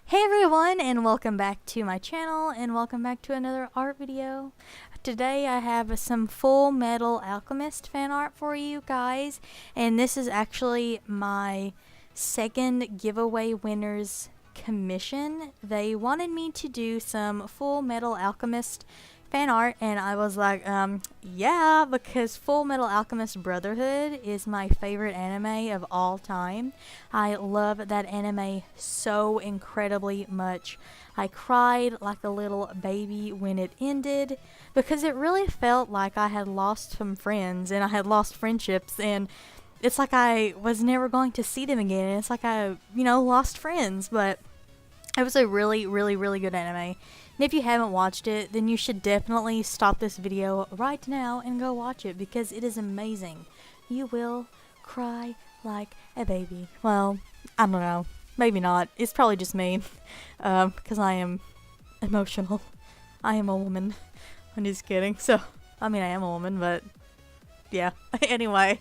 Hey everyone, and welcome back to my channel, and welcome back to another art video. Today I have some Full Metal Alchemist fan art for you guys, and this is actually my second giveaway winner's commission. They wanted me to do some Full Metal Alchemist fan art, and I was like, yeah, because Full Metal Alchemist Brotherhood is my favorite anime of all time. I love that anime so incredibly much. I cried like a little baby when it ended because it really felt like I had lost some friends and I had lost friendships, and it's like I was never going to see them again. And it's like I, lost friends, but it was a really, really, really good anime. And if you haven't watched it, then you should definitely stop this video right now and go watch it because it is amazing. You will cry like a baby. Well, I don't know. Maybe not. It's probably just me. Because I am emotional. I am a woman. I'm just kidding. So, I mean, I am a woman, but yeah. Anyway.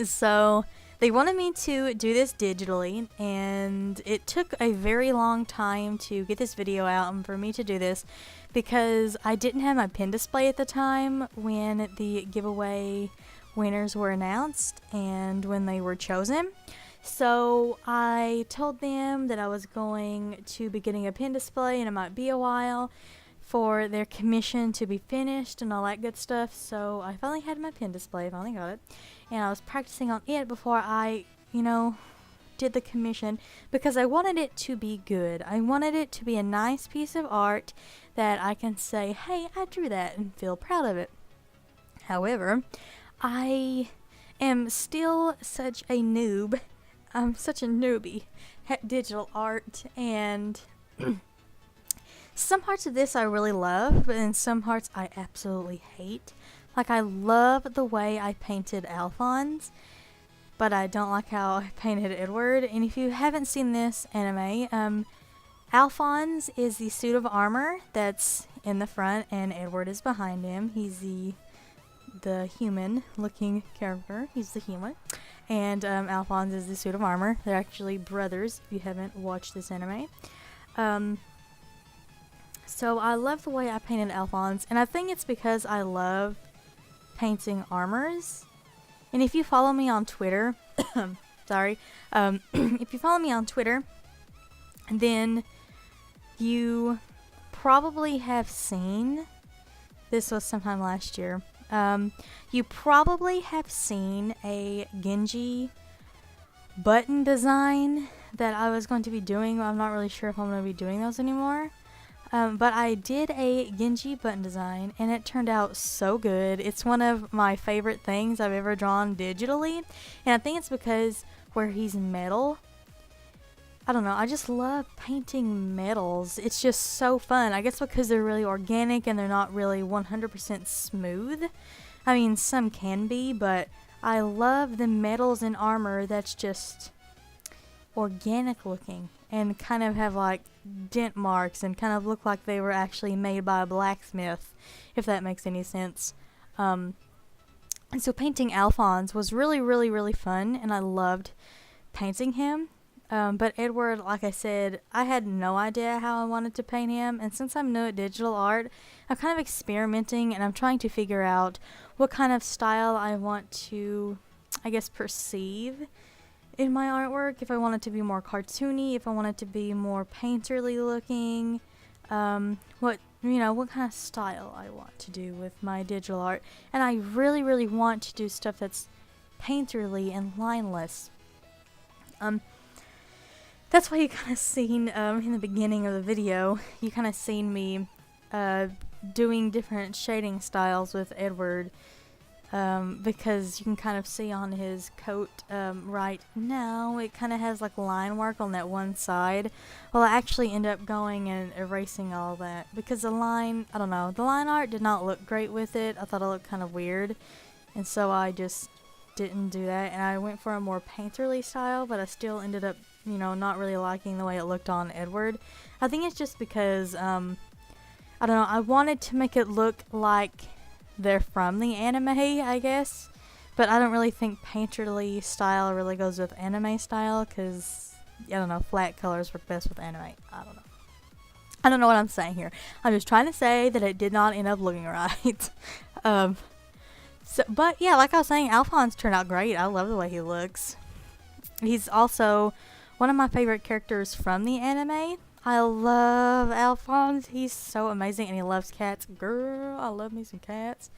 So they wanted me to do this digitally, and it took a very long time to get this video out and for me to do this because I didn't have my pin display at the time when the giveaway winners were announced and when they were chosen. So I told them that I was going to be getting a pin display and it might be a while for their commission to be finished and all that good stuff. So I finally had my pin display, finally got it, and I was practicing on it before I, did the commission because I wanted it to be good. I wanted it to be a nice piece of art that I can say, hey, I drew that, and feel proud of it. However, I am still such a noob. I'm such a newbie at digital art, and some parts of this I really love, but in some parts I absolutely hate. Like, I love the way I painted Alphonse, but I don't like how I painted Edward. And if you haven't seen this anime, Alphonse is the suit of armor that's in the front, and Edward is behind him. He's the human-looking character. He's the human. And Alphonse is the suit of armor. They're actually brothers, if you haven't watched this anime. So I love the way I painted Alphonse, and I think it's because I love painting armors. And if you follow me on Twitter, sorry, if you follow me on Twitter, then you probably have seen, this was sometime last year, you probably have seen a Genji button design that I was going to be doing. I'm not really sure if I'm going to be doing those anymore. But I did a Genji button design, and it turned out so good. It's one of my favorite things I've ever drawn digitally, and I think it's because where he's metal, I don't know, I just love painting metals. It's just so fun. I guess because they're really organic and they're not really 100% smooth. I mean, some can be, but I love the metals and armor that's just organic looking and kind of have like dent marks and kind of look like they were actually made by a blacksmith, if that makes any sense. And so painting Alphonse was really, really, really fun, and I loved painting him. But Edward, like I said, I had no idea how I wanted to paint him, and since I'm new at digital art, I'm kind of experimenting, and I'm trying to figure out what kind of style I want to, I guess, perceive in my artwork. If I want it to be more cartoony, if I want it to be more painterly looking, what kind of style I want to do with my digital art. And I really, really want to do stuff that's painterly and lineless. That's why you kind of seen in the beginning of the video, you kind of seen me doing different shading styles with Edward. Because you can kind of see on his coat right now, it kind of has like line work on that one side. Well, I actually end up going and erasing all that because the line, I don't know, the line art did not look great with it. I thought it looked kind of weird, and so I just didn't do that, and I went for a more painterly style, but I still ended up, not really liking the way it looked on Edward. I think it's just because, I don't know, I wanted to make it look like they're from the anime, I guess, but I don't really think painterly style really goes with anime style, because I don't know, flat colors work best with anime. I don't know what I'm saying here. I'm just trying to say that it did not end up looking right. But yeah, like I was saying, Alphonse turned out great. I love the way he looks. He's also one of my favorite characters from the anime. I love Alphonse. He's so amazing, and he loves cats. Girl, I love me some cats.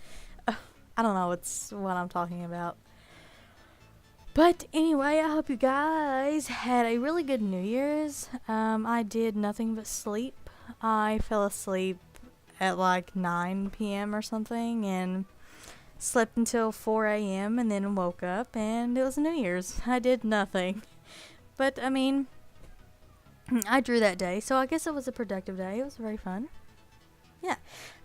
I don't know what I'm talking about. But anyway, I hope you guys had a really good New Year's. I did nothing but sleep. I fell asleep at like 9 p.m. or something and slept until 4 a.m. and then woke up, and it was New Year's. I did nothing. But, I mean, I drew that day, so I guess it was a productive day. It was very fun. Yeah.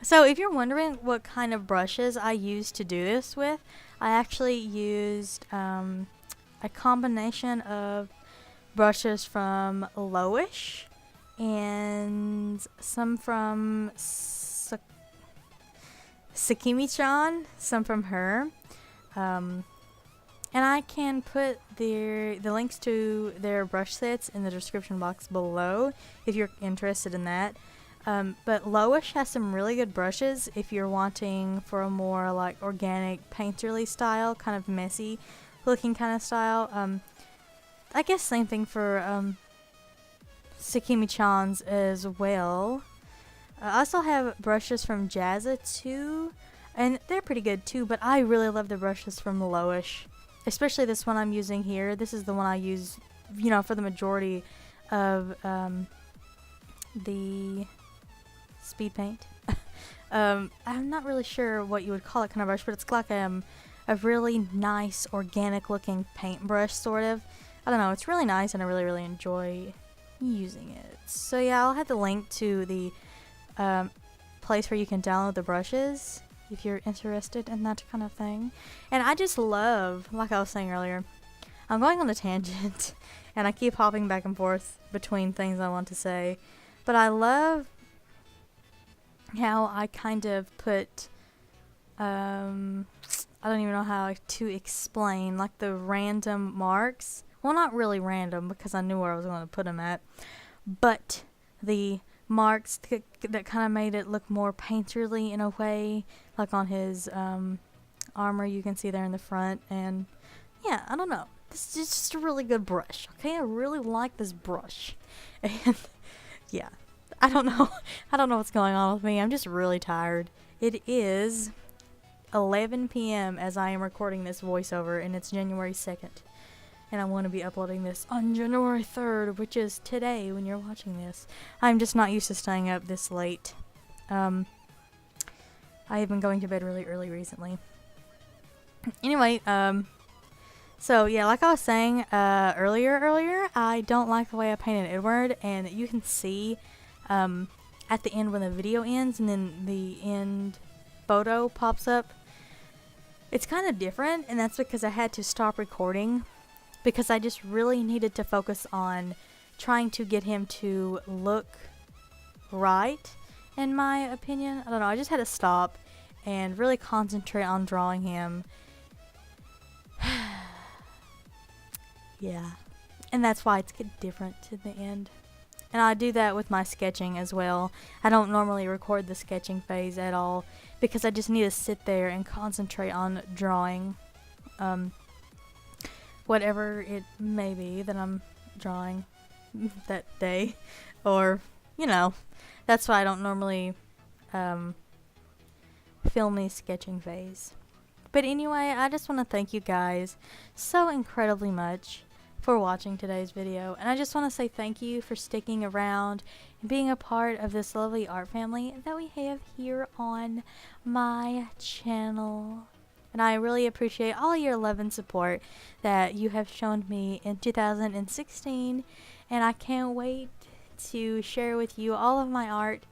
So if you're wondering what kind of brushes I used to do this with, I actually used a combination of brushes from Loish and some from Sakimi-chan, some from her. And I can put the links to their brush sets in the description box below if you're interested in that. But Loish has some really good brushes if you're wanting for a more like organic painterly style, kind of messy looking kind of style. I guess same thing for Sakimi-chan's as well. I also have brushes from Jazza too, and they're pretty good too, but I really love the brushes from Loish, especially this one I'm using here. This is the one I use, for the majority of the speed paint. I'm not really sure what you would call it kind of brush, but it's like a really nice organic looking paintbrush sort of. I don't know, it's really nice and I really, really enjoy using it. So yeah, I'll have the link to the place where you can download the brushes if you're interested in that kind of thing. And I just love, like I was saying earlier, I'm going on a tangent and I keep hopping back and forth between things I want to say, but I love how I kind of put I don't even know how to explain, like the random marks. Well, not really random because I knew where I was going to put them at, but the marks that kind of made it look more painterly in a way, like on his armor you can see there in the front. And yeah, I don't know, this is just a really good brush. Okay, I really like this brush. And yeah, I don't know what's going on with me. I'm just really tired. It is 11 p.m. as I am recording this voiceover, and it's January 2nd. And I want to be uploading this on January 3rd, which is today when you're watching this. I'm just not used to staying up this late. I have been going to bed really early recently. Anyway, so yeah, like I was saying earlier, I don't like the way I painted Edward, and you can see at the end when the video ends and then the end photo pops up. It's kind of different, and that's because I had to stop recording because I just really needed to focus on trying to get him to look right, in my opinion. I don't know, I just had to stop and really concentrate on drawing him. Yeah, and that's why it's different to the end. And I do that with my sketching as well. I don't normally record the sketching phase at all because I just need to sit there and concentrate on drawing whatever it may be that I'm drawing that day. Or, that's why I don't normally film the sketching phase. But anyway, I just want to thank you guys so incredibly much for watching today's video, and I just want to say thank you for sticking around and being a part of this lovely art family that we have here on my channel. And I really appreciate all your love and support that you have shown me in 2016, and I can't wait to share with you all of my art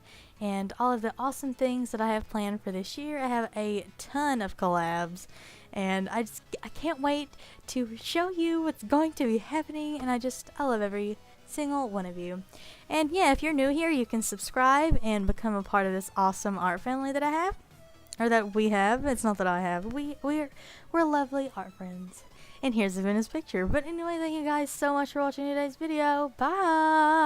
and all of the awesome things that I have planned for this year. I have a ton of collabs, and I can't wait to show you what's going to be happening, and I love every single one of you. And yeah, if you're new here, you can subscribe and become a part of this awesome art family that I have, or that we have. It's not that I have. We're lovely art friends. And here's the finished picture. But anyway, thank you guys so much for watching today's video. Bye!